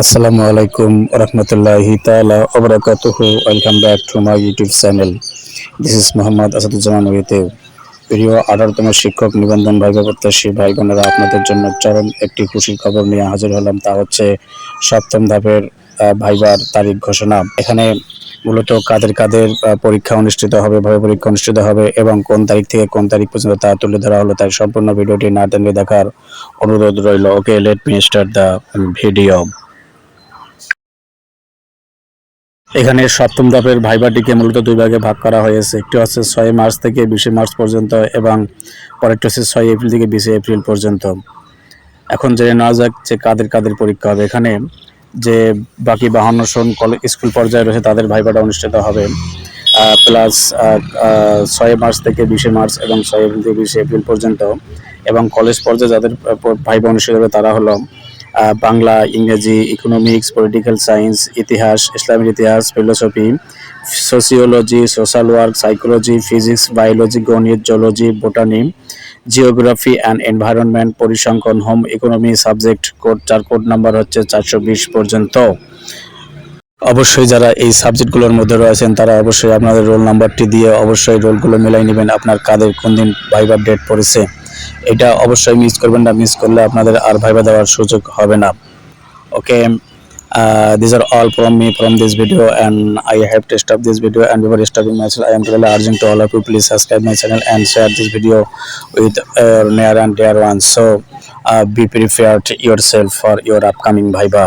Assalamu alaikum warahmatullahi ta'ala wabarakatuhu. Welcome back to my YouTube channel. This is Muhammad Asaduzzaman with you. প্রিয় 18তম শিক্ষক নিবন্ধন viva প্রত্যাশী ভাই বোনেরা, আপনাদের জন্য চরম একটি খুশির খবর নিয়ে হাজির হলাম। তা হচ্ছে সপ্তম ধাপের ভাইবার তারিখ ঘোষণা। এখানে মূলত কাদের কাদের পরীক্ষা অনুষ্ঠিত হবে, ভাবে পরীক্ষা অনুষ্ঠিত হবে এবং কোন তারিখ থেকে কোন তারিখ পর্যন্ত তা তুলে ধরা হলো। তাই সম্পূর্ণ ভিডিওটি না টেনে দেখার অনুরোধ রইল। Okay, let me start the video. এখানে সপ্তম ধাপের ভাইবাটিকে মূলত দুই ভাগে ভাগ করা হয়েছে। একটি হচ্ছে 6 মার্চ থেকে 20 মার্চ পর্যন্ত এবং পরেরটি হচ্ছে 6 এপ্রিল থেকে 20 এপ্রিল পর্যন্ত। এখন জেনে নেওয়া যাক যে কাদের কাদের পরীক্ষা হবে। এখানে যে বাকি 52 জন স্কুল পর্যায়ে রয়েছে তাদের ভাইবাটা অনুষ্ঠিত হবে। প্লাস 6 মার্চ থেকে 20 মার্চ এবং 6 এপ্রিল থেকে 20 এপ্রিল পর্যন্ত। এবং কলেজ পর্যায়ে যাদের ভাইবা অনুষ্ঠিত হবে তারা হলো বাংলা, ইংরেজি, ইকোনমিক্স, পলিটিক্যাল সায়েন্স, ইতিহাস, ইসলামের ইতিহাস, philosophy, sociology, social work, psychology, physics, biology, গণিত, zoology, botany, geography and environment, পরিসংখ্যান, হোম ইকোনমি সাবজেক্ট কোড, যার কোড নাম্বার হচ্ছে 420 পর্যন্ত। অবশ্যই যারা এই সাবজেক্টগুলোর মধ্যে রয়েছেন তারা অবশ্যই আপনাদের রোল নাম্বারটি দিয়ে অবশ্যই রোলগুলো মিলাই নেবেন, আপনার কাদের কোন দিন ভাইবার ডেট পড়েছে। এটা অবশ্যই মিস করবেন না, মিস করলে আপনাদের আর ভাইবা দেওয়ার সুযোগ হবে না। ওকে, these are all from me from this video, and I have to stop this video. And before stopping my channel, I am really urging to all of you, please subscribe my channel and share this video with near and dear ones. So be prepared yourself for your upcoming viva.